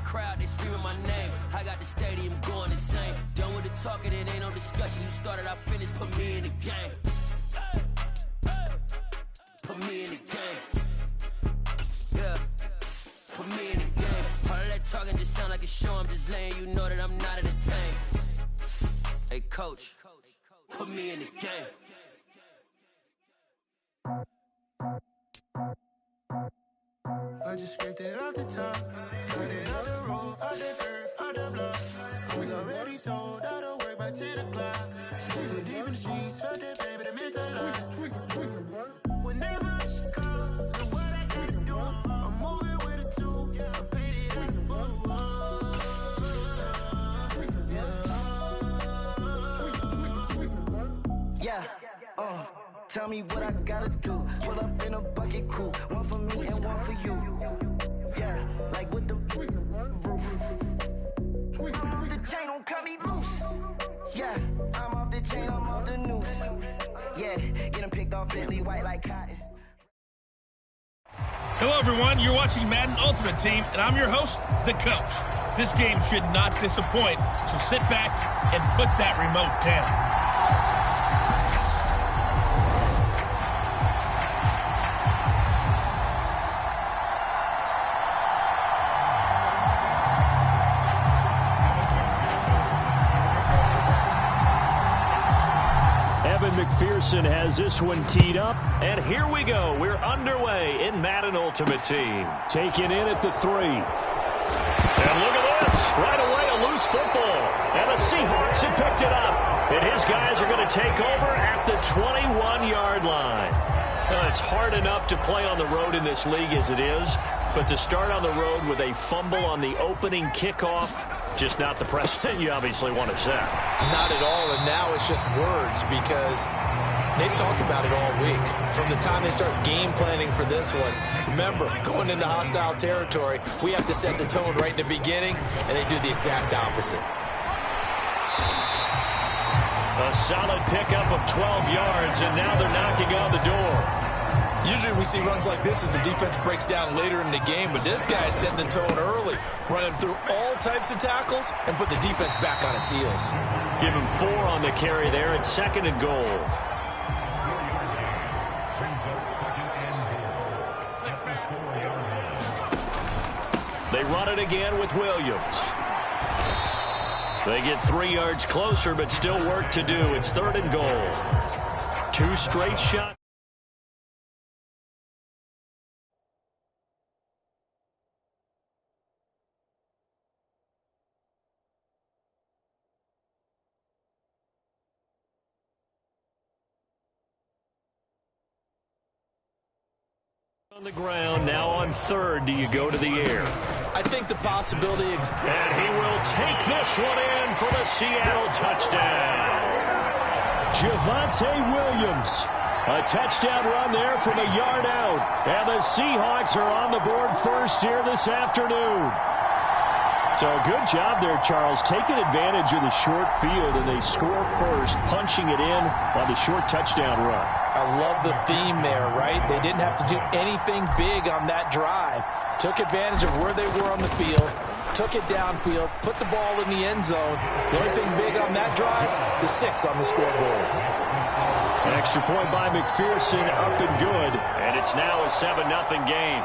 crowd, they screaming my name. I got the stadium going insane. Done with the talking, it ain't no discussion. You started, I finished, put me in the game. Put me in the game. Yeah, put me in the game. All of that talking just sound like a show. I'm just letting you know that I'm not entertained. Hey, coach, put me in the game. I just scraped it off the top, cut it off the road, out the dirt, out the block. I was already sold, out of work by 10 o'clock. So deep in the streets, felt that pain, but it meant a lot. Whenever she calls, the what I gotta do, I'm moving with a two, I'm painted like a fool. Yeah, tell me what I gotta do. Pull up in a bucket coupe, one for me and one for you. Yeah, like with the roof. I'm off the chain, don't cut me loose. Yeah, I'm off the chain, I'm off the noose. Yeah, getting picked off Bentley white like cotton. Hello, everyone. You're watching Madden Ultimate Team, and I'm your host, The Coach. This game should not disappoint, so sit back and put that remote down. McPherson has this one teed up, and here we go. We're underway in Madden Ultimate Team. Taken in at the 3. And look at this. Right away, a loose football. And the Seahawks have picked it up. And his guys are going to take over at the 21-yard line. Well, it's hard enough to play on the road in this league as it is, but to start on the road with a fumble on the opening kickoff, just not the precedent you obviously want to set. Not at all, and now it's just words because they've talked about it all week. From the time they start game planning for this one, remember, going into hostile territory, we have to set the tone right in the beginning, and they do the exact opposite. A solid pickup of 12 yards, and now they're knocking on the door. Usually we see runs like this as the defense breaks down later in the game, but this guy is setting the tone early, running through all types of tackles and put the defense back on its heels. Give him 4 on the carry there at 2nd and goal. They run it again with Williams. They get 3 yards closer, but still work to do. It's 3rd and goal. 2 straight shots. On the ground, now on 3rd. Do you go to the air? I think the possibility exists. And he will take this one in for the Seattle touchdown. Javonte Williams. A touchdown run there from a yard out. And the Seahawks are on the board first here this afternoon. So good job there, Charles, taking advantage of the short field, and they score first, punching it in on the short touchdown run. I love the theme there, right? They didn't have to do anything big on that drive. Took advantage of where they were on the field, took it downfield, put the ball in the end zone. The only thing big on that drive, the 6 on the scoreboard. An extra point by McPherson, up and good. And it's now a 7-0 game.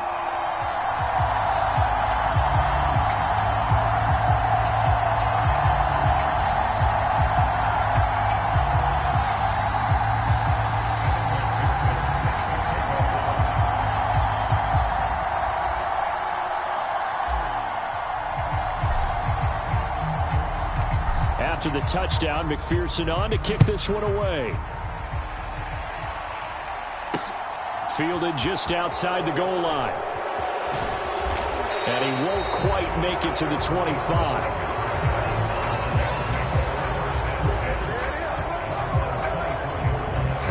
After the touchdown, McPherson on to kick this one away. Fielded just outside the goal line. And he won't quite make it to the 25.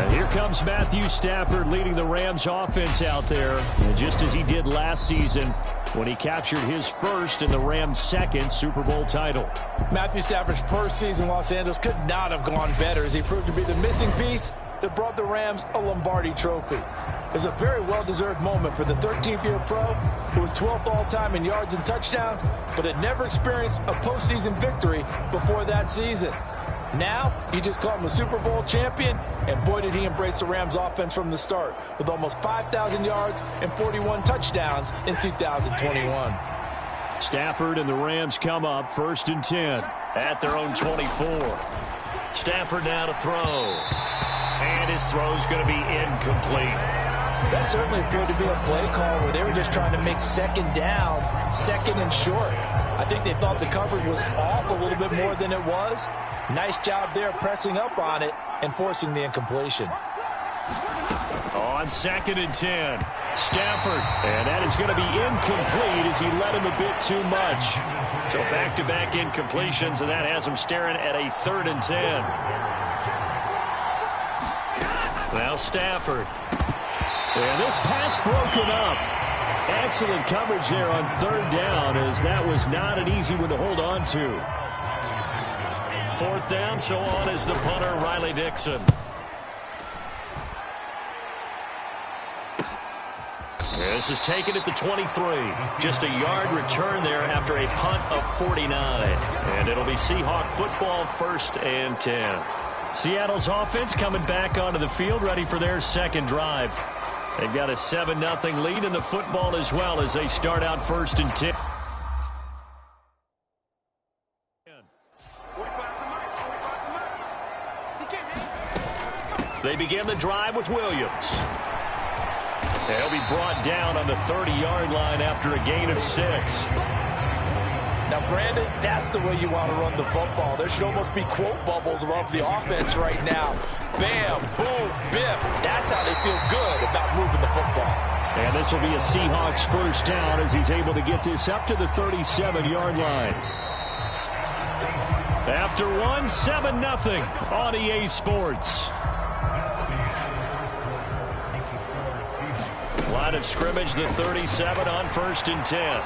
And here comes Matthew Stafford leading the Rams offense out there. And just as he did last season when he captured his first and the Rams' second Super Bowl title. Matthew Stafford's first season in Los Angeles could not have gone better as he proved to be the missing piece that brought the Rams a Lombardi trophy. It was a very well-deserved moment for the 13th-year pro who was 12th all-time in yards and touchdowns, but had never experienced a postseason victory before that season. Now, he just called him a Super Bowl champion, and boy did he embrace the Rams offense from the start, with almost 5,000 yards and 41 touchdowns in 2021. Stafford and the Rams come up 1st and 10 at their own 24. Stafford now to throw. And his throw's going to be incomplete. That certainly appeared to be a play call where they were just trying to make second down, second and short. I think they thought the coverage was off a little bit more than it was. Nice job there pressing up on it and forcing the incompletion. On 2nd and 10, Stafford. And that is going to be incomplete as he led him a bit too much. So back-to-back incompletions, and that has him staring at a 3rd and 10. Now Stafford. And this pass broken up. Excellent coverage there on 3rd down, as that was not an easy one to hold on to. 4th down, so on is the punter, Riley Dixon. This is taken at the 23. Just a yard return there after a punt of 49. And it'll be Seahawk football, 1st and 10. Seattle's offense coming back onto the field, ready for their second drive. They've got a 7-0 lead in the football as well as they start out 1st and 10. They begin the drive with Williams. He'll be brought down on the 30-yard line after a gain of 6. Now, Brandon, that's the way you want to run the football. There should almost be quote bubbles above the offense right now. Bam, boom, biff. That's how they feel good about moving the football. And this will be a Seahawks 1st down as he's able to get this up to the 37-yard line. After 7-0 on EA Sports. Line of scrimmage, the 37 on 1st and 10.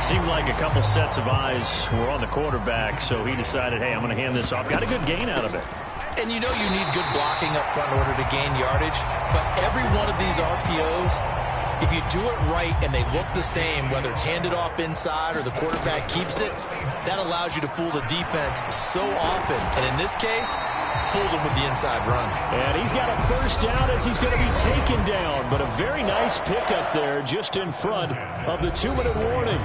Seemed like a couple sets of eyes were on the quarterback, so he decided, hey, I'm going to hand this off. Got a good gain out of it. And you know you need good blocking up front in order to gain yardage, but every one of these RPOs, if you do it right and they look the same, whether it's handed off inside or the quarterback keeps it, that allows you to fool the defense so often. And in this case, fooled him with the inside run. And he's got a 1st down as he's going to be taken down, but a very nice pickup there just in front of the 2-minute warning.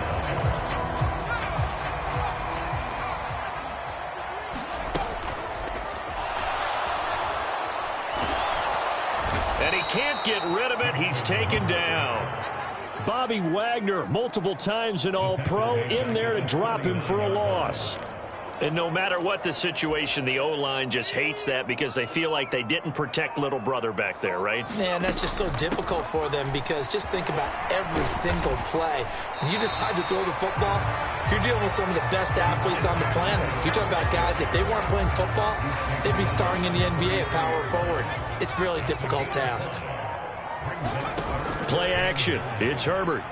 And he can't get rid of it. He's taken down. Bobby Wagner, multiple times an All-Pro, in there to drop him for a loss. And no matter what the situation, the O-line just hates that because they feel like they didn't protect little brother back there, right? Man, that's just so difficult for them because just think about every single play. When you decide to throw the football, you're dealing with some of the best athletes on the planet. You're talking about guys, if they weren't playing football, they'd be starring in the NBA at power forward. It's a really difficult task. Play action. It's Herbert.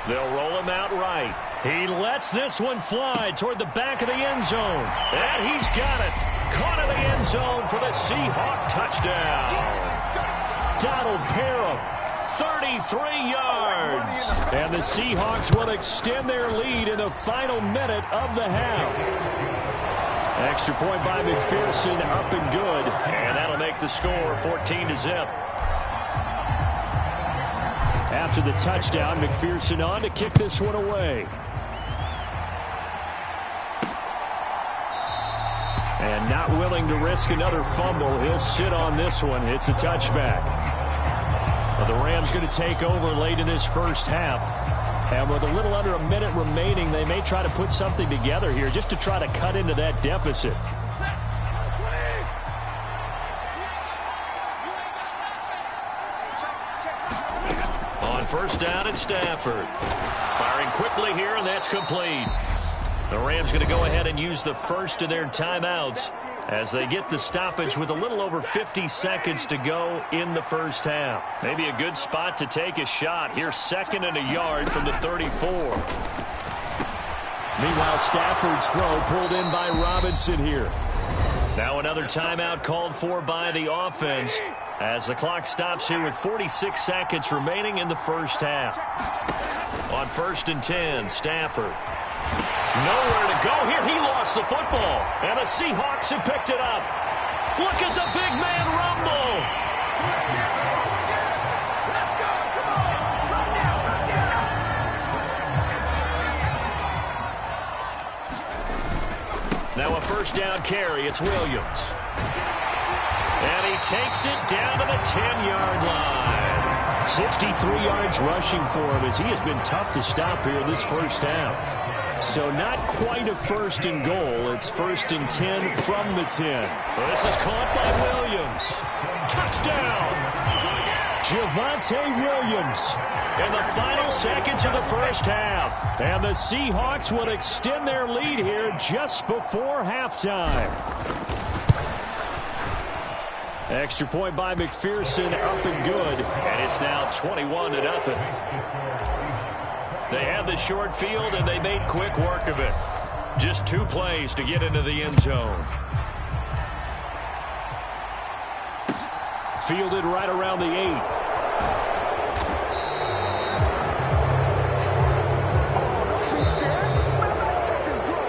They'll roll him out right. He lets this one fly toward the back of the end zone. And he's got it. Caught in the end zone for the Seahawk touchdown. Donald Parham, 33 yards. And the Seahawks will extend their lead in the final minute of the half. Extra point by McPherson, up and good. And that'll make the score 14-0. After the touchdown, McPherson on to kick this one away. And not willing to risk another fumble, he'll sit on this one. It's a touchback. Well, the Rams going to take over late in this 1st half. And with a little under a minute remaining, they may try to put something together here just to try to cut into that deficit. On 1st down, it's Stafford. Firing quickly here, and that's complete. The Rams going to go ahead and use the 1st of their timeouts as they get the stoppage with a little over 50 seconds to go in the 1st half. Maybe a good spot to take a shot. Here's 2nd and a yard from the 34. Meanwhile, Stafford's throw pulled in by Robinson here. Now another timeout called for by the offense as the clock stops here with 46 seconds remaining in the first half. On 1st and 10, Stafford. Nowhere to go here. He lost the football. And the Seahawks have picked it up. Look at the big man rumble. Now a first down carry. It's Williams. And he takes it down to the 10-yard line. 63 yards rushing for him as he has been tough to stop here this first half. So not quite a 1st and goal. It's 1st and 10 from the 10. Well, this is caught by Williams. Touchdown! Javonte Williams in the final seconds of the first half. And the Seahawks will extend their lead here just before halftime. Extra point by McPherson, up and good. And it's now 21-0. They had the short field, and they made quick work of it. Just 2 plays to get into the end zone. Fielded right around the 8.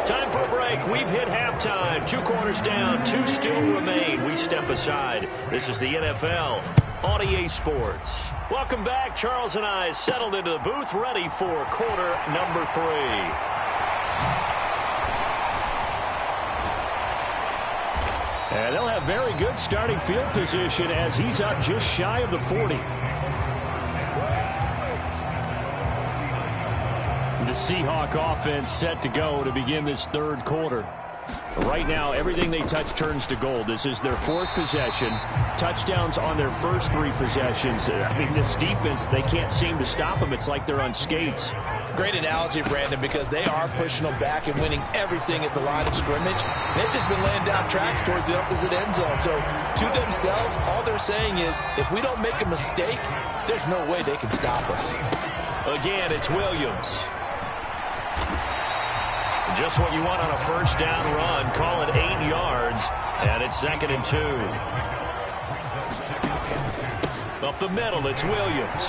Time for a break. We've hit halftime. 2 quarters down, 2 still remain. We step aside. This is the NFL on EA Sports. Welcome back. Charles and I settled into the booth, ready for quarter number 3. And they'll have very good starting field position as he's up just shy of the 40. The Seahawk offense set to go to begin this 3rd quarter. Right now, everything they touch turns to gold. This is their 4th possession. Touchdowns on their first 3 possessions. I mean, this defense, they can't seem to stop them. It's like they're on skates. Great analogy, Brandon, because they are pushing them back and winning everything at the line of scrimmage. They've just been laying down tracks towards the opposite end zone. So, to themselves, all they're saying is, if we don't make a mistake, there's no way they can stop us. Again, it's Williams. Just what you want on a first down run. Call it 8 yards, and it's 2nd and 2. Up the middle, it's Williams.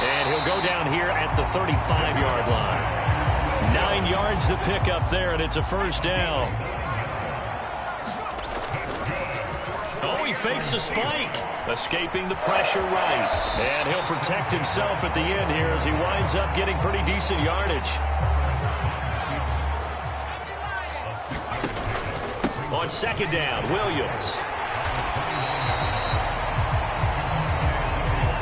And he'll go down here at the 35-yard line. 9 yards to pick up there, and it's a first down. Oh, he fakes a spike. Escaping the pressure right. And he'll protect himself at the end here as he winds up getting pretty decent yardage. On 2nd down, Williams.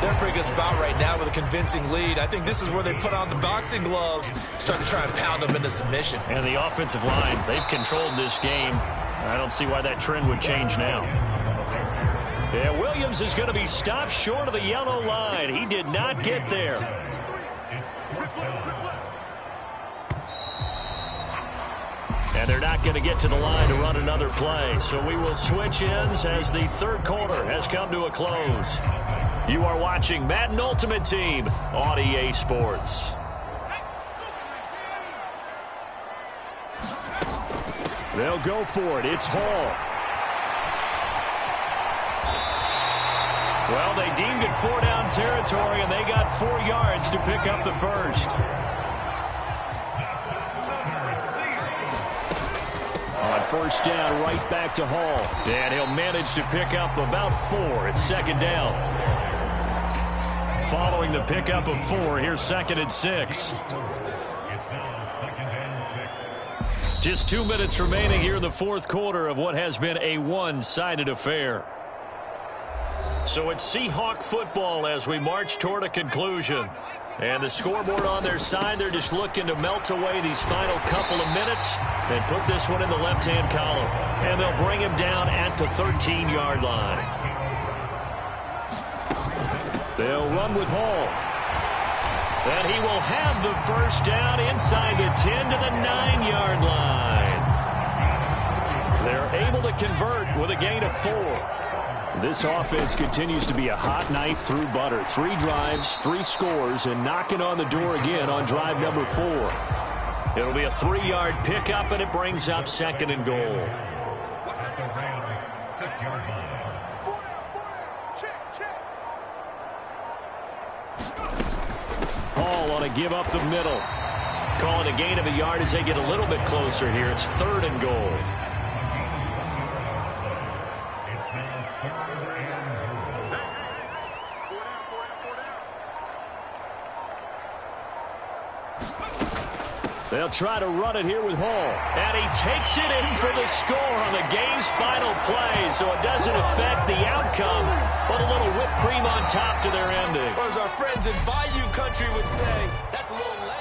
They're pretty good spot right now with a convincing lead. I think this is where they put on the boxing gloves, start to try and pound them into submission. And the offensive line, they've controlled this game. I don't see why that trend would change now. Yeah, Williams is going to be stopped short of the yellow line. He did not get there. And they're not going to get to the line to run another play. So we will switch ends as the 3rd quarter has come to a close. You are watching Madden Ultimate Team on EA Sports. They'll go for it. It's Hall. Well, they deemed it 4-down territory, and they got 4 yards to pick up the first. On first down, right back to Hall. And he'll manage to pick up about 4. It's 2nd down. Following the pickup of 4, here's 2nd and 6. Just 2 minutes remaining here in the 4th quarter of what has been a one-sided affair. So it's Seahawk football as we march toward a conclusion. And the scoreboard on their side, they're just looking to melt away these final couple of minutes and put this one in the left-hand column. And they'll bring him down at the 13-yard line. They'll run with Hall. And he will have the first down inside the 10 to the 9-yard line. They're able to convert with a gain of 4. This offense continues to be a hot knife through butter. 3 drives, 3 scores, and knocking on the door again on drive number 4. It'll be a 3-yard pickup, and it brings up 2nd and goal. Hall on a give up the middle. Calling a gain of a yard as they get a little bit closer here. It's 3rd and goal. They'll try to run it here with Hall. And he takes it in for the score on the game's final play. So it doesn't affect the outcome, but a little whipped cream on top to their ending. Or as our friends in Bayou Country would say, that's a little late.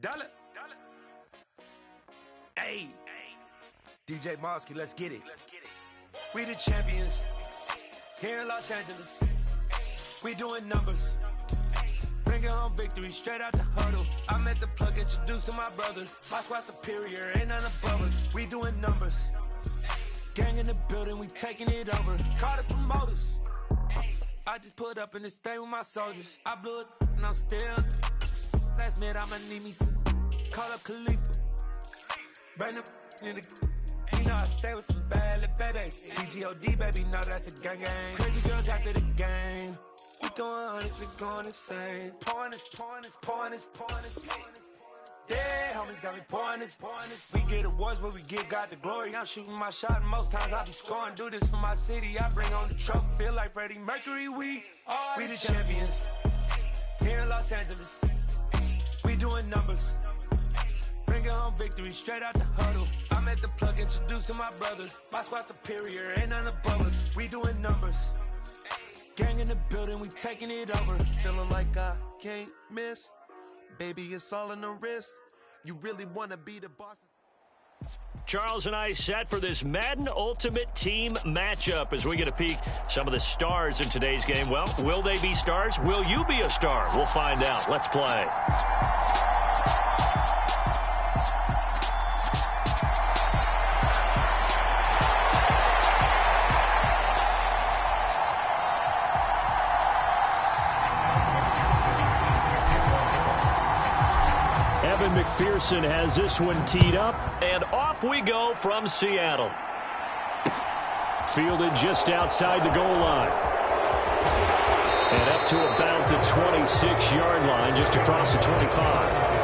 Dollar. Hey, DJ Mosky, let's get it. We the champions here in Los Angeles. We doing numbers. Bringing home victory straight out the huddle. I met the plug, introduced to my brother. My squad superior, ain't none above us. We doing numbers. Gang in the building, we taking it over. Call the promoters. I just put up in this thing with my soldiers. I blew it and I'm still. Last minute I'ma need me some. Call up Khalifa. Bring them in the. You know I stay with some bad little babies. TGOD, baby, no, that's a gang gang. Crazy girls after the game. We going honest, we going insane. Pouring this. Yeah, homies got me pouring this. We get awards, but we give God the glory. I'm shooting my shot, and most times I be scoring. Do this for my city, I bring on the trophy. Feel like Freddie Mercury, we the champions. Here in Los Angeles, we doing numbers. Bringing home victory straight out the huddle. I met the plug, introduced to my brother. My squad superior, ain't none above us. We doing numbers. Gang in the building, we taking it over. Feeling like I can't miss. Baby, it's all in the wrist. You really want to be the boss. Charles and I set for this Madden Ultimate Team matchup as we get a peek some of the stars in today's game. Well, will they be stars? Will you be a star? We'll find out. Let's play. McPherson has this one teed up, and off we go from Seattle. Fielded just outside the goal line. And up to about the 26-yard line, just across the 25.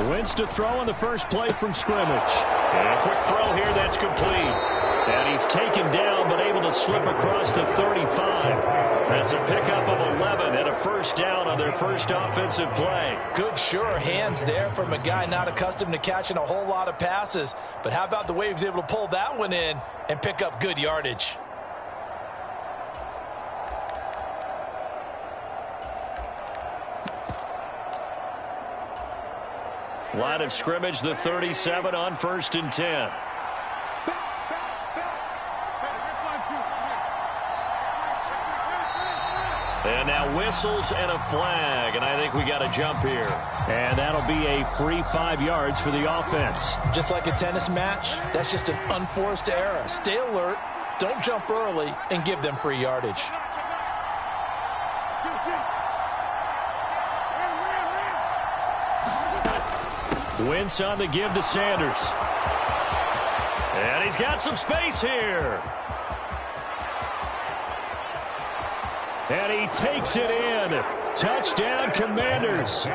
Wins to throw on the first play from scrimmage. And a quick throw here, that's complete. And he's taken down, but able to slip across the 35. That's a pickup of 11 and a first down on their first offensive play. Good, sure hands there from a guy not accustomed to catching a whole lot of passes. But how about the way he was able to pull that one in and pick up good yardage? Line of scrimmage, the 37 on 1st and 10. And now whistles and a flag, and I think we got a jump here. And that'll be a free 5 yards for the offense. Just like a tennis match, that's just an unforced error. Stay alert, don't jump early, and give them free yardage. Wentz on the give to Sanders. And he's got some space here. And he takes it in. Touchdown, Commanders.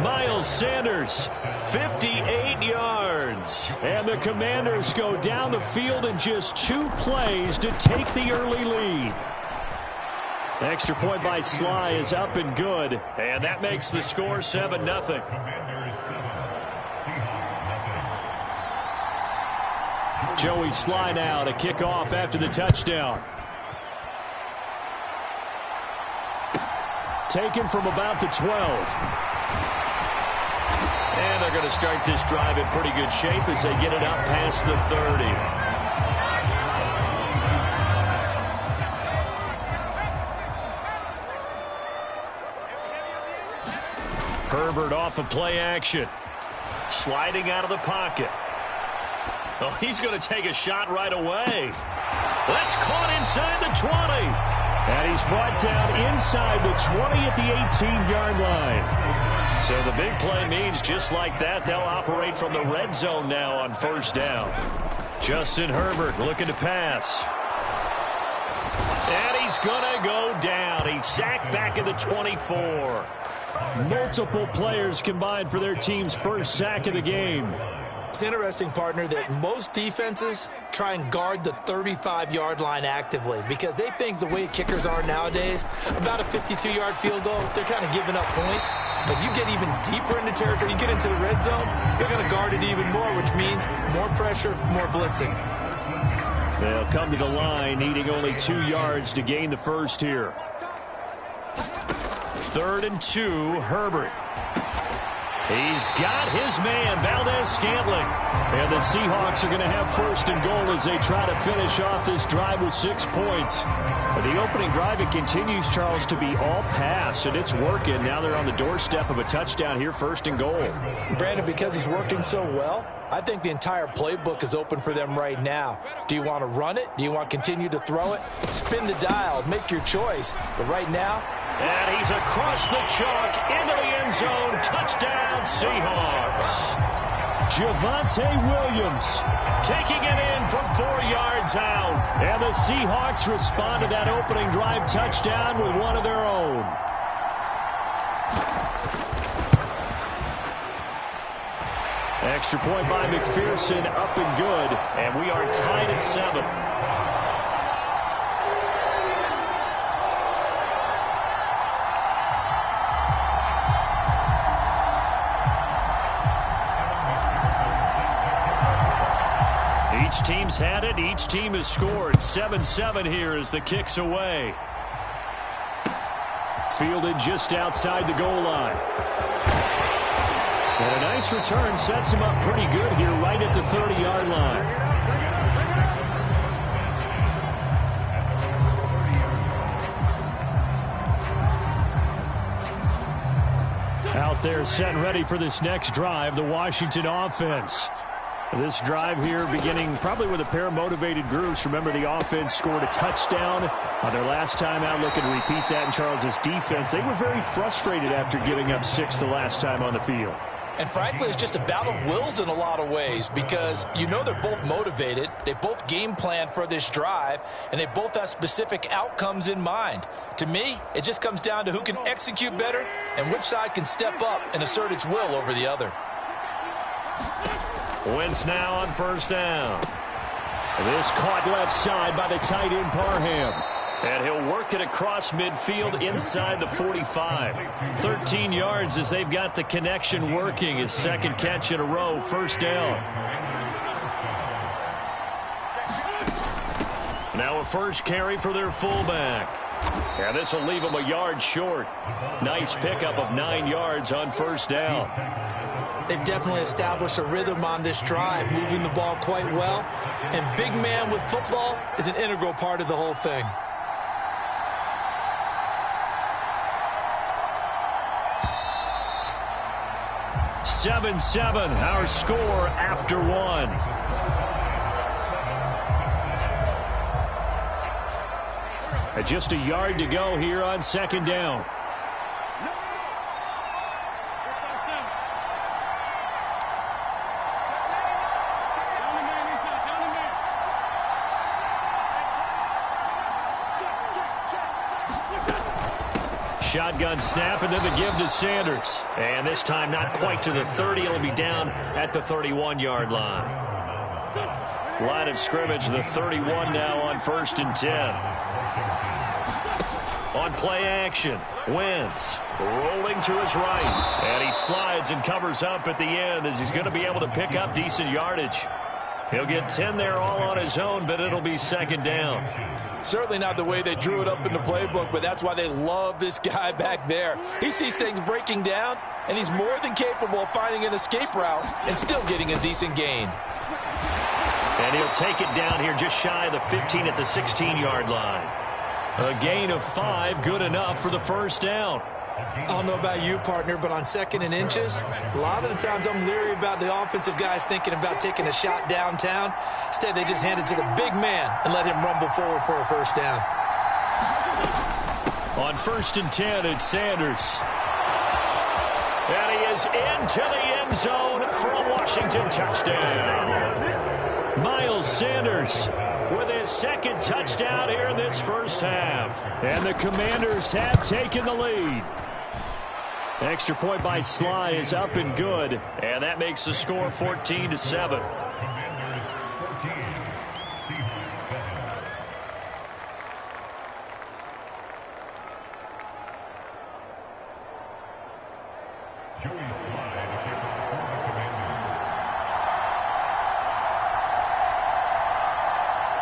Miles Sanders, 58 yards. And the Commanders go down the field in just 2 plays to take the early lead. Extra point by Sly is up and good. And that makes the score 7-0. Joey Sly now to kick off after the touchdown. Taken from about the 12. And they're going to start this drive in pretty good shape as they get it up past the 30. Herbert off of play action. Sliding out of the pocket. Oh, he's going to take a shot right away. That's caught inside the 20. And he's brought down inside the 20 at the 18-yard line. So the big play means just like that, they'll operate from the red zone now on first down. Justin Herbert looking to pass. And he's going to go down. He's sacked back at the 24. Multiple players combined for their team's first sack of the game. It's interesting, partner, that most defenses try and guard the 35-yard line actively because they think the way kickers are nowadays, about a 52-yard field goal, they're kind of giving up points. But you get even deeper into territory, you get into the red zone, they're going to guard it even more, which means more pressure, more blitzing. They'll come to the line, needing only 2 yards to gain the first here. 3rd and 2, Herbert. He's got his man, Valdez-Scantling. And the Seahawks are going to have 1st and goal as they try to finish off this drive with 6 points. The opening drive, it continues, Charles, to be all pass, and it's working. Now they're on the doorstep of a touchdown here, 1st and goal. Brandon, because he's working so well, I think the entire playbook is open for them right now. Do you want to run it? Do you want to continue to throw it? Spin the dial. Make your choice. But right now... And he's across the chalk into the end zone. Touchdown, Seahawks. Javonte Williams taking it in from 4 yards out. And the Seahawks respond to that opening drive touchdown with one of their own. Extra point by McPherson, up and good. And we are tied at 7. Each team's had it. Each team has scored. 7-7 here as the kick's away. Fielded just outside the goal line. And a nice return sets him up pretty good here right at the 30-yard line. Out there set and ready for this next drive, the Washington offense. This drive here beginning probably with a pair of motivated groups. Remember, the offense scored a touchdown on their last time out. Looking to repeat that in Charles's defense. They were very frustrated after giving up 6 the last time on the field. And frankly, it's just a battle of wills in a lot of ways because you know they're both motivated. They both game plan for this drive, and they both have specific outcomes in mind. To me, it just comes down to who can execute better and which side can step up and assert its will over the other. Wentz now on first down. This caught left side by the tight end Parham. And he'll work it across midfield inside the 45. 13 yards as they've got the connection working. His second catch in a row, first down. Now a first carry for their fullback. And this will leave him a yard short. Nice pickup of 9 yards on first down. They've definitely established a rhythm on this drive, moving the ball quite well. And big man with football is an integral part of the whole thing. Seven, our score after 1. Just a yard to go here on second down. Shotgun snap, and then the give to Sanders. And this time not quite to the 30. It'll be down at the 31-yard line. Line of scrimmage, the 31 now on 1st and 10. On play action, Wentz rolling to his right. And he slides and covers up at the end as he's going to be able to pick up decent yardage. He'll get 10 there all on his own, but it'll be second down. Certainly not the way they drew it up in the playbook, but that's why they love this guy back there. He sees things breaking down, and he's more than capable of finding an escape route and still getting a decent gain. And he'll take it down here just shy of the 15 at the 16-yard line. A gain of 5, good enough for the first down. I don't know about you, partner, but on 2nd and inches, a lot of the times I'm leery about the offensive guys thinking about taking a shot downtown. Instead, they just hand it to the big man and let him rumble forward for a first down. On 1st and 10, it's Sanders. And he is into the end zone for a Washington touchdown. Miles Sanders with his 2nd touchdown here in this first half. And the Commanders have taken the lead. Extra point by Sly is up and good. And that makes the score 14-7.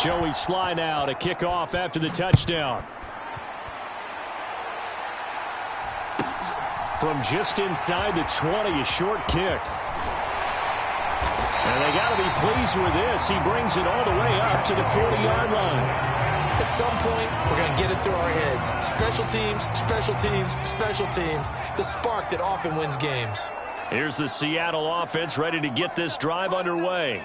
Joey Sly now to kick off after the touchdown. From just inside the 20, a short kick. And they got to be pleased with this. He brings it all the way up to the 40-yard line. At some point, we're going to get it through our heads. Special teams, special teams, special teams. The spark that often wins games. Here's the Seattle offense ready to get this drive underway.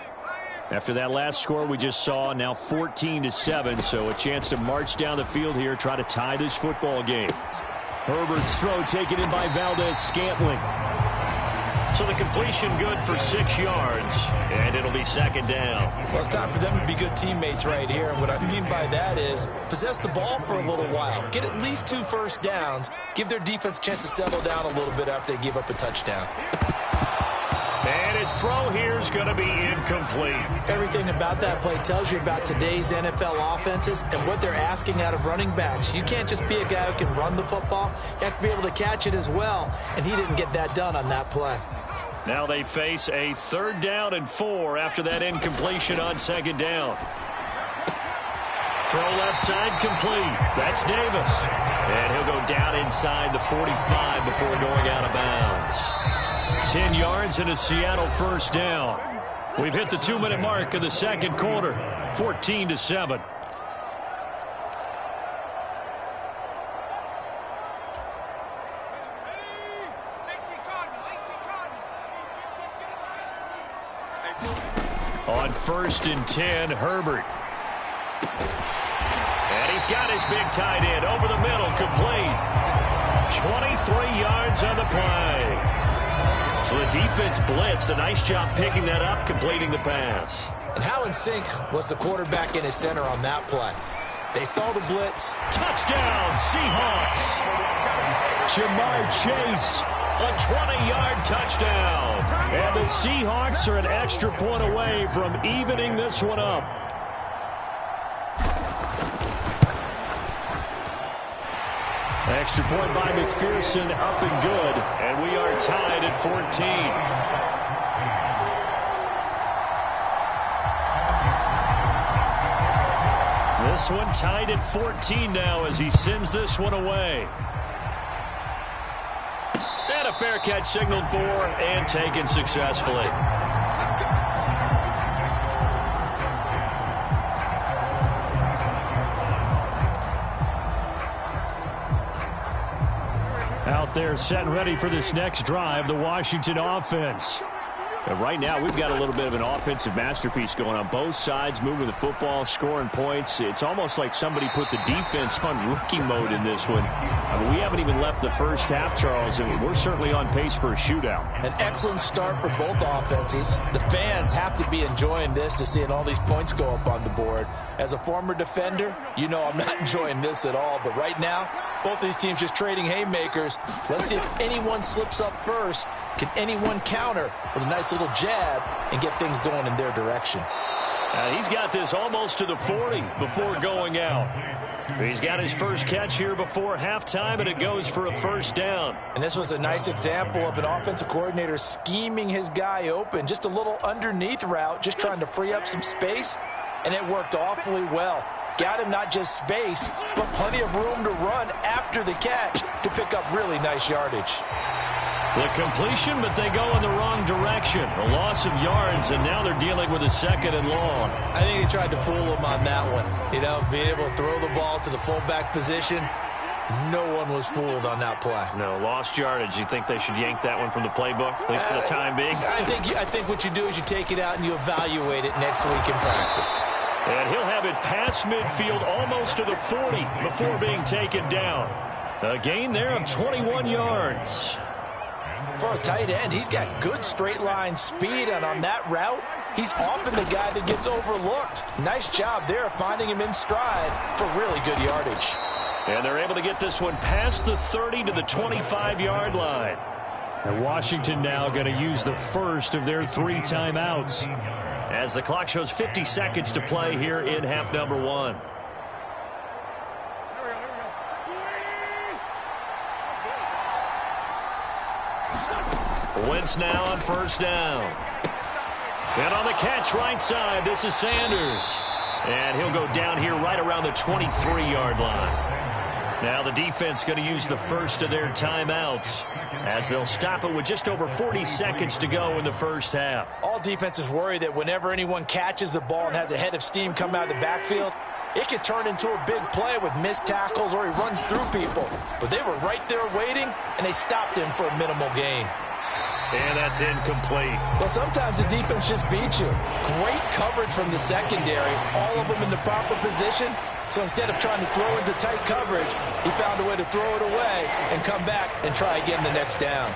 After that last score we just saw, now 14-7, so a chance to march down the field here, try to tie this football game. Herbert's throw taken in by Valdez-Scantling. So the completion good for 6 yards, and it'll be second down. Well, it's time for them to be good teammates right here, and what I mean by that is possess the ball for a little while, get at least 2 first downs, give their defense a chance to settle down a little bit after they give up a touchdown. And his throw here is going to be incomplete. Everything about that play tells you about today's NFL offenses and what they're asking out of running backs. You can't just be a guy who can run the football. You have to be able to catch it as well, and he didn't get that done on that play. Now they face a 3rd down and 4 after that incompletion on 2nd down. Throw left side complete. That's Davis. And he'll go down inside the 45 before going out of bounds. 10 yards and a Seattle first down. We've hit the 2-minute mark of the second quarter. 14-7. On 1st and 10, Herbert. And he's got his big tight end over the middle, complete. 23 yards on the play. So the defense blitzed. A nice job picking that up, completing the pass. And how in sync was the quarterback in his center on that play? They saw the blitz. Touchdown, Seahawks. Jamar Chase, a 20-yard touchdown. And the Seahawks are an extra point away from evening this one up. Extra point by McPherson, up and good. And we are tied at 14. This one tied at 14 now as he sends this one away. And a fair catch signaled for and taken successfully. Out there set and ready for this next drive, the Washington offense. And right now, we've got a little bit of an offensive masterpiece going on both sides, moving the football, scoring points. It's almost like somebody put the defense on rookie mode in this one. I mean, we haven't even left the first half, Charles, and we're certainly on pace for a shootout. An excellent start for both offenses. The fans have to be enjoying this to seeing all these points go up on the board. As a former defender, you know I'm not enjoying this at all. But right now, both these teams just trading haymakers. Let's see if anyone slips up first. Can anyone counter with a nice little jab and get things going in their direction? He's got this almost to the 40 before going out. He's got his first catch here before halftime, and it goes for a first down. And this was a nice example of an offensive coordinator scheming his guy open. Just a little underneath route, just trying to free up some space, and it worked awfully well. Got him not just space, but plenty of room to run after the catch to pick up really nice yardage. The completion, but they go in the wrong direction. A loss of yards, and now they're dealing with a second and long. I think he tried to fool him on that one. You know, being able to throw the ball to the fullback position, no one was fooled on that play. No, lost yardage. You think they should yank that one from the playbook, at least for the time being? I think what you do is you take it out and you evaluate it next week in practice. And he'll have it past midfield almost to the 40 before being taken down. A gain there of 21 yards. For a tight end, he's got good straight line speed, and on that route, he's often the guy that gets overlooked. Nice job there finding him in stride for really good yardage. And they're able to get this one past the 30 to the 25-yard line. And Washington now going to use the first of their 3 timeouts. As the clock shows 50 seconds to play here in half number 1. Wentz now on first down. And on the catch right side, this is Sanders. And he'll go down here right around the 23-yard line. Now the defense going to use the first of their timeouts as they'll stop it with just over 40 seconds to go in the first half. All defenses worry that whenever anyone catches the ball and has a head of steam come out of the backfield, it could turn into a big play with missed tackles or he runs through people. But they were right there waiting, and they stopped him for a minimal gain. And that's incomplete. Well, sometimes the defense just beats you. Great coverage from the secondary, all of them in the proper position. So instead of trying to throw into tight coverage, he found a way to throw it away and come back and try again the next down.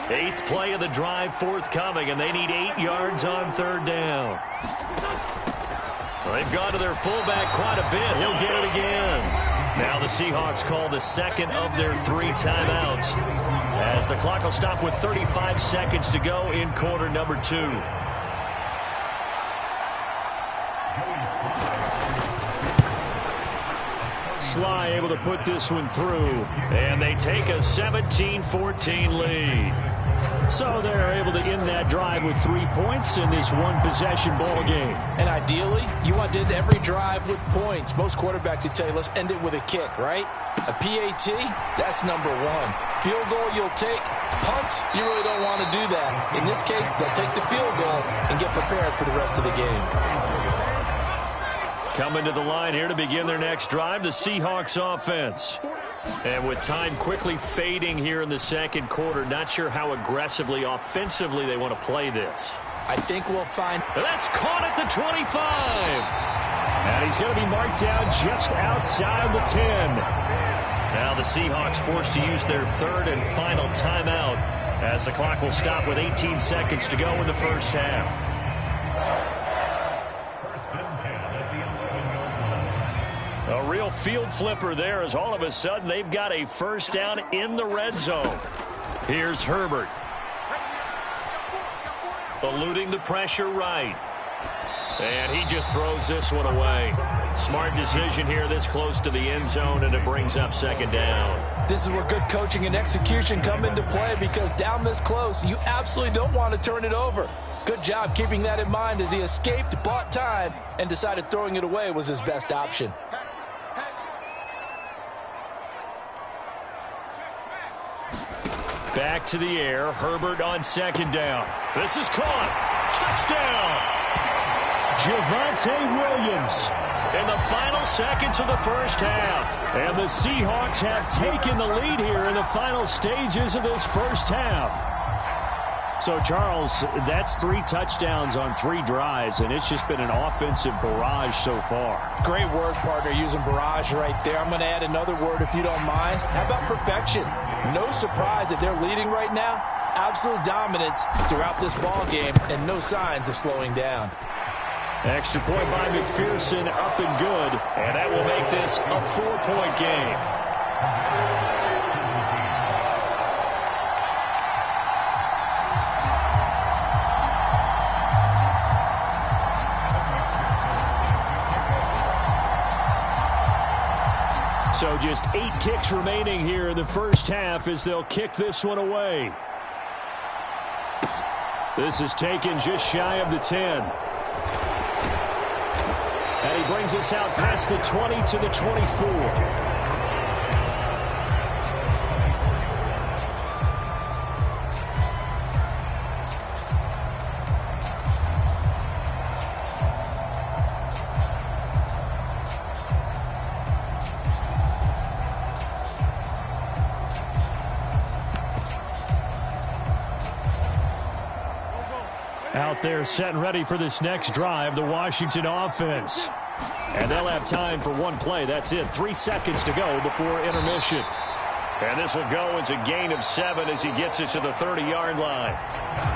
8th play of the drive forthcoming, and they need 8 yards on third down. Well, they've gone to their fullback quite a bit. He'll get it again. Now the Seahawks call the second of their 3 timeouts as the clock will stop with 35 seconds to go in quarter number 2. Sly able to put this one through. And they take a 17-14 lead. So they're able to end that drive with 3 points in this one-possession ball game. And ideally, you want to end every drive with points. Most quarterbacks would tell you, let's end it with a kick, right? A PAT, that's number 1. Field goal you'll take. Punts, you really don't want to do that. In this case, they'll take the field goal and get prepared for the rest of the game. Coming to the line here to begin their next drive, the Seahawks offense. And with time quickly fading here in the second quarter, not sure how aggressively, offensively they want to play this. I think we'll find... That's caught at the 25. And he's going to be marked down just outside the 10. Now the Seahawks forced to use their 3rd and final timeout as the clock will stop with 18 seconds to go in the first half. A real field flipper there as all of a sudden they've got a first down in the red zone. Here's Herbert. Eluding the pressure right. And he just throws this one away. Smart decision here this close to the end zone, and it brings up second down. This is where good coaching and execution come into play, because down this close, you absolutely don't want to turn it over. Good job keeping that in mind as he escaped, bought time, and decided throwing it away was his best option. Back to the air. Herbert on second down. This is caught. Touchdown. Javonte Williams. In the final seconds of the first half. And the Seahawks have taken the lead here in the final stages of this first half. So, Charles, that's 3 touchdowns on 3 drives, and it's just been an offensive barrage so far. Great word, partner, using barrage right there. I'm going to add another word if you don't mind. How about perfection? No surprise that they're leading right now. Absolute dominance throughout this ball game, and no signs of slowing down. Extra point by McPherson, up and good. And that will make this a 4-point game. So just 8 ticks remaining here in the first half as they'll kick this one away. This is taken just shy of the 10. And he brings us out past the 20 to the 24. Out there set and ready for this next drive, the Washington offense. And they'll have time for one play. That's it. 3 seconds to go before intermission. And this will go as a gain of 7 as he gets it to the 30-yard line.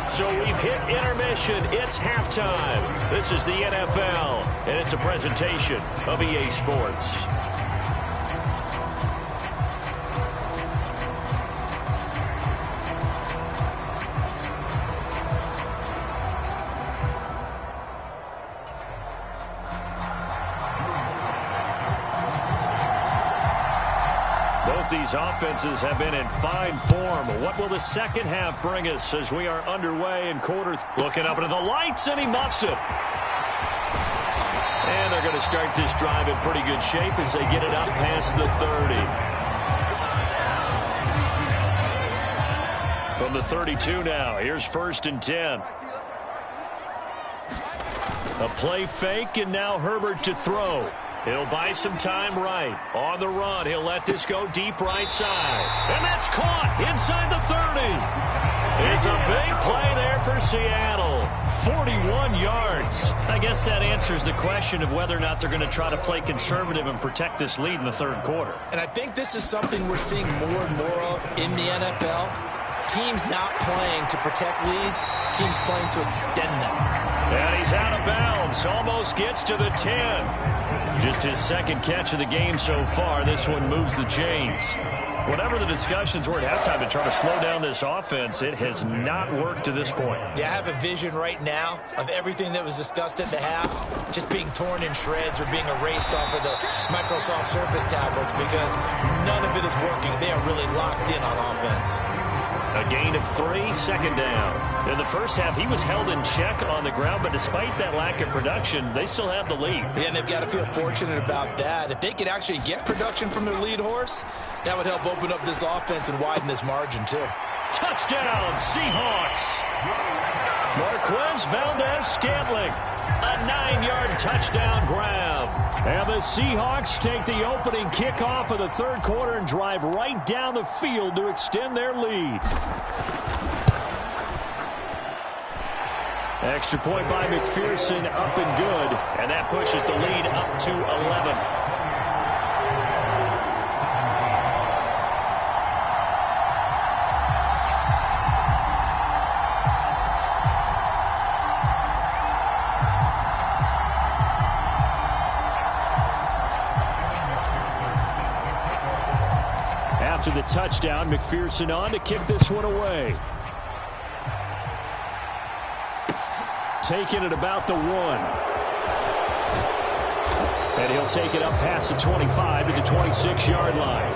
So we've hit intermission. It's halftime. This is the NFL, and it's a presentation of EA Sports. These offenses have been in fine form. What will the second half bring us as we are underway in quarter? Looking up into the lights, and he muffs it. And they're going to start this drive in pretty good shape as they get it up past the 30. From the 32 now, here's 1st and 10. A play fake, and now Herbert to throw. He'll buy some time right. On the run, he'll let this go deep right side. And that's caught inside the 30. It's a big play there for Seattle. 41 yards. I guess that answers the question of whether or not they're going to try to play conservative and protect this lead in the third quarter. And I think this is something we're seeing more and more of in the NFL. Teams not playing to protect leads, teams playing to extend them. And he's out of bounds. Almost gets to the 10. Just his second catch of the game so far. This one moves the chains. Whatever the discussions were at halftime to try to slow down this offense, it has not worked to this point. Yeah, I have a vision right now of everything that was discussed at the half just being torn in shreds or being erased off of the Microsoft Surface tablets because none of it is working. They are really locked in on offense. A gain of 3, second down. In the first half, he was held in check on the ground, but despite that lack of production, they still have the lead. Yeah, and they've got to feel fortunate about that. If they could actually get production from their lead horse, that would help open up this offense and widen this margin, too. Touchdown, Seahawks. Marquez Valdez-Scantling. A 9-yard touchdown grab. And the Seahawks take the opening kickoff of the third quarter and drive right down the field to extend their lead. Extra point by McPherson, up and good. And that pushes the lead up to 11. After the touchdown, McPherson on to kick this one away. Taking it about the 1. And he'll take it up past the 25 to the 26-yard line.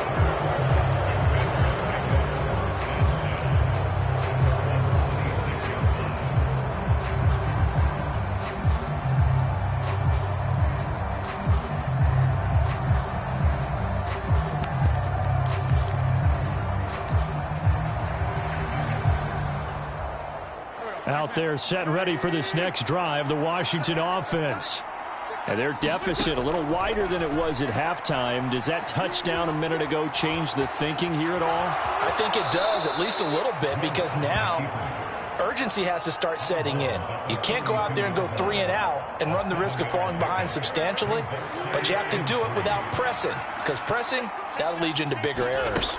Out there set and ready for this next drive, the Washington offense. And their deficit a little wider than it was at halftime. Does that touchdown a minute ago change the thinking here at all? I think it does, at least a little bit, because now urgency has to start setting in. You can't go out there and go 3 and out and run the risk of falling behind substantially, but you have to do it without pressing, because pressing, that'll lead you into bigger errors.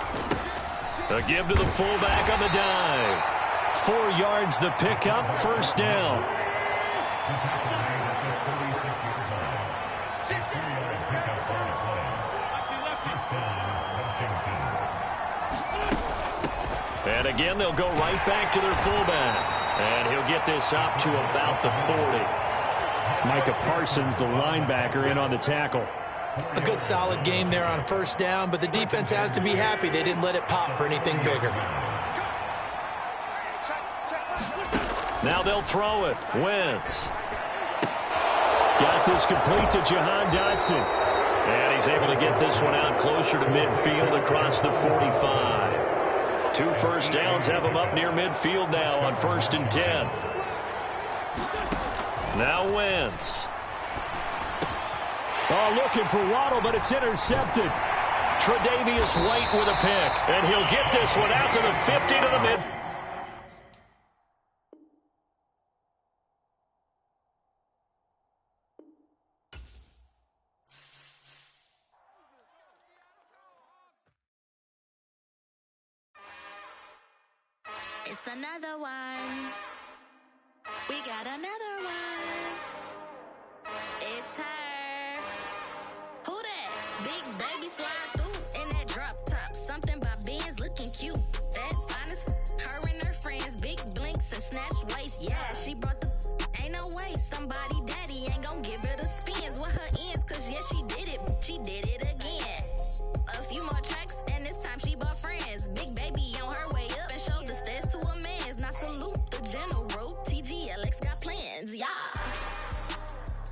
A give to the fullback on the dive. 4 yards the pickup, first down. And again, they'll go right back to their fullback. And he'll get this up to about the 40. Micah Parsons, the linebacker, in on the tackle. A good solid game there on first down, but the defense has to be happy they didn't let it pop for anything bigger. Now they'll throw it. Wentz. Got this complete to Jahan Dotson. And he's able to get this one out closer to midfield across the 45. 2 first downs have him up near midfield now on 1st and 10. Now Wentz. Oh, looking for Waddle, but it's intercepted. Tre'Davious White with a pick. And he'll get this one out to the 50 to the mid. It's another one. We got another one. It's her. Who that? Big baby slide through in that drop top. Something by Benz looking cute. That's fine as her and her friends. Big blinks and snatch waist. Yeah, she brought the ain't no way. Somebody daddy ain't gon' give her the spins with her ends. Cause yeah, she did it. She did it again. A few more tracks and this time she bought friends. Big baby on her way up and showed the stairs to a man's. Now salute the general. TGLX got plans, yeah.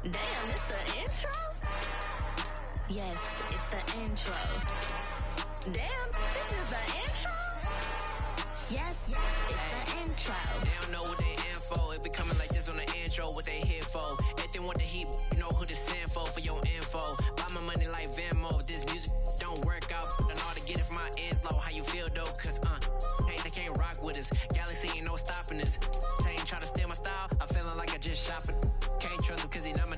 Damn, it's the intro? Yes, it's the intro. Damn, this is the intro? Yes, it's the intro. They don't know what they info. If we coming like this on the intro, what they here for? Everything want the heat, you know who to send for your info. Buy my money like Venmo. This music don't work out. And all to get it from my ends low. How you feel though? Cause hey, they can't rock with us. Galaxy ain't no stopping us. They ain't trying to steal my style. I'm feeling like I just shopping. Can't trust him cause he not my.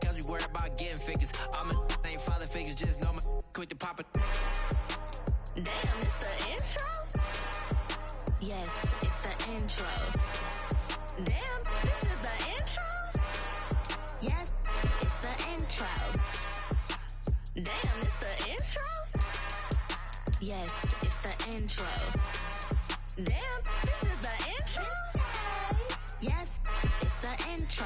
Cause we worried about getting figures. All my ain't father figures. Just know my quick to pop it. Damn, it's the intro? Yes, it's the intro. Damn, this is the intro? Yes, it's the intro. Damn, it's the intro? Yes, it's the intro. Damn, this is the intro? Yes, it's the intro.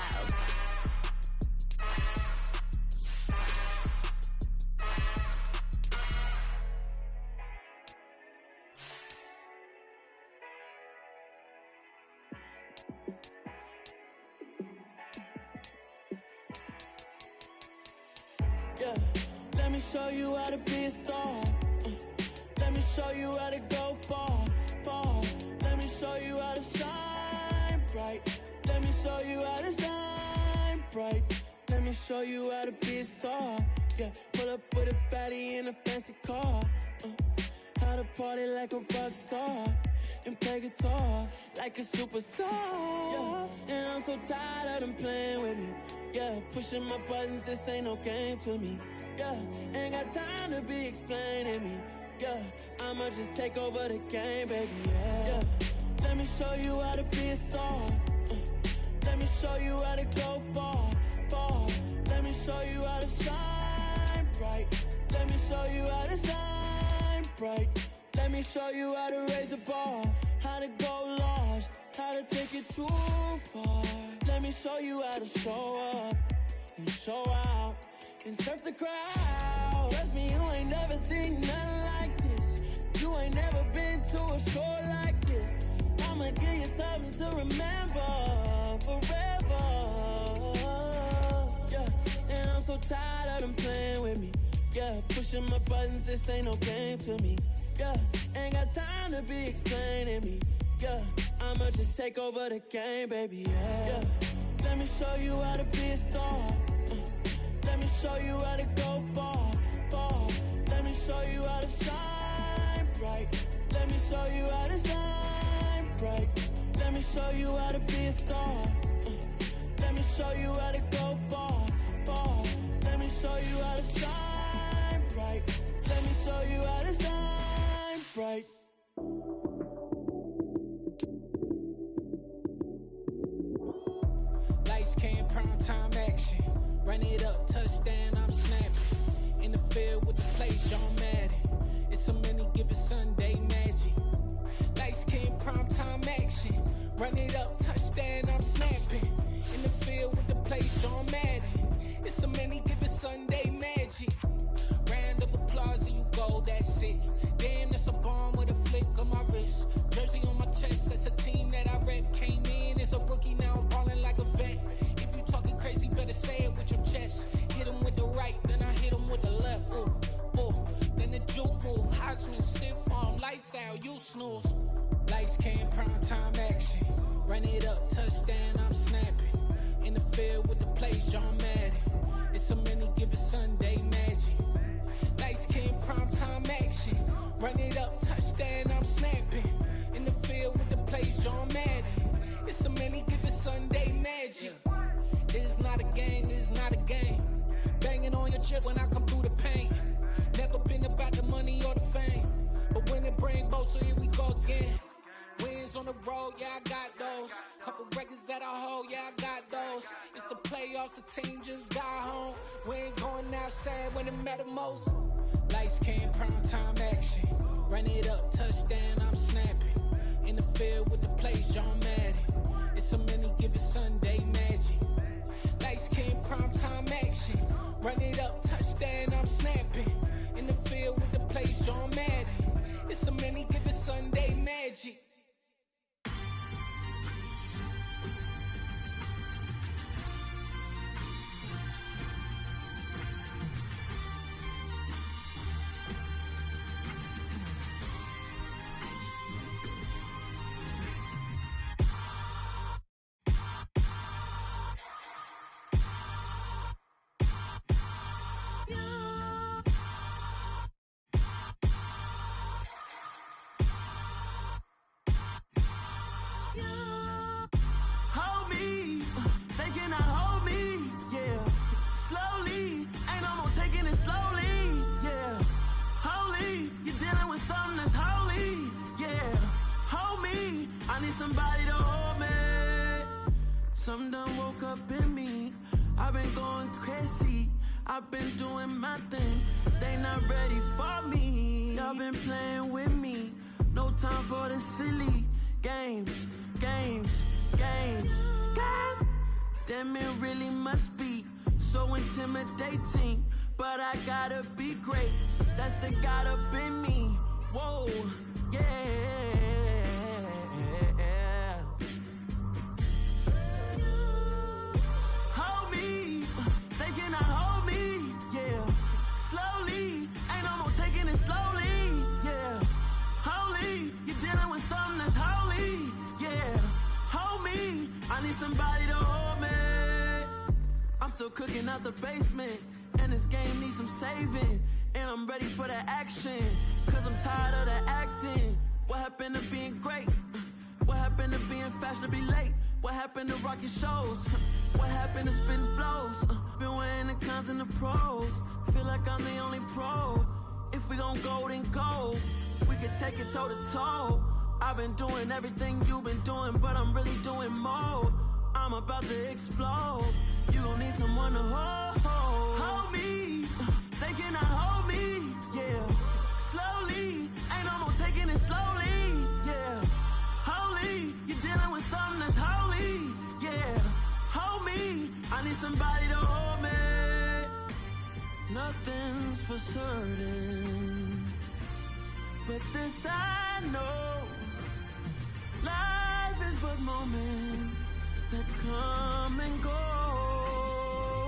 Yeah, let me show you how to be a star. Let me show you how to go far, far. Let me show you how to shine bright. Let me show you how to shine bright. Let me show you how to be a star. Yeah, pull up with a baddie in a fancy car. How to party like a rock star and play guitar like a superstar. Yeah, and I'm so tired of them playing with me. Yeah, pushing my buttons, this ain't no game to me. Yeah, ain't got time to be explaining me. Yeah, I'ma just take over the game, baby. Yeah, let me show you how to be a star. Let me show you how to go far, far. Let me show you how to shine bright. Let me show you how to shine bright. Let me show you how to raise a bar, how to go large, how to take it too far. Let me show you how to show up and show out and surf the crowd. Trust me, you ain't never seen nothing like this. You ain't never been to a show like this. I'ma give you something to remember forever. Yeah, and I'm so tired of them playing with me. Yeah, pushing my buttons, this ain't no game to me. Yeah, ain't got time to be explaining me. Yeah, I'ma just take over the game, baby. Yeah, let me show you how to be a star. Let me show you how to go far, far. Let me show you how to shine bright. Let me show you how to shine bright. Let me show you how to be a star. Let me show you how to go far, far. Let me show you how to shine bright. Let me show you how to shine bright. Lights came, prime time action. Run it up, touchdown, I'm snapping. In the field with the play, Sean Madden. It's so many, give it Sunday magic. Lights came, prime time action. Run it up, touchdown, I'm snapping. In the field with the play, Sean Madden. It's so many, give it Sunday magic. go, that's it. Damn, that's a bomb with a flick on my wrist. Jersey on my chest, that's a team that I rep. Came in as a rookie, now I'm ballin' like a vet. If you talking crazy, better say it with your chest. Hit him with the right, then I hit him with the left. Ooh, ooh. Then the juke move, Heisman stiff arm, lights out, you snooze. Lights came, prime time action. Run it up, touchdown, I'm snapping. In the field with the plays, John Madden. It's a many given Sunday magic. Lights came, prime time action. Run it up, touchdown, I'm snapping. In the field with the plays, John Madden. It's a many given Sunday magic. It is not a game, it is not a game. Banging on your chest when I come through the pain. Never been about the money or the fame. But when it bring both, so here we go again. Wins on the road, yeah, I got those. Couple records that I hold, yeah, I got those. It's the playoffs, the team just got home. We ain't going outside when it matter most. Lights came, prime time action. Run it up, touchdown, I'm snapping. In the field with the plays, John Madden. It's a many given Sunday magic. Lights came, prime time action. Run it up, touchdown, I'm snapping. In the field with the plays, John Madden. It's a many given Sunday magic. Somebody to hold me. Some done woke up in me. I've been going crazy. I've been doing my thing. They not ready for me. Y'all been playing with me. No time for the silly games. Games. God damn, it really must be so intimidating. But I gotta be great. That's the God up in me. Whoa, yeah. Somebody to hold me. I'm still cooking out the basement, and this game needs some saving. And I'm ready for the action, cause I'm tired of the acting. What happened to being great? What happened to being fashionably late? What happened to rocking shows? What happened to spitting flows? Been weighing the cons and the pros. Feel like I'm the only pro. If we gon' go, then go. We can take it toe to toe. I've been doing everything you've been doing, but I'm really doing more. I'm about to explode. You gon' need someone to hold me. They cannot hold me, yeah. Slowly, ain't no more taking it slowly, yeah. Holy, you're dealing with something that's holy, yeah. Hold me, I need somebody to hold me. Nothing's for certain, but this I know. Life is but moments that come and go.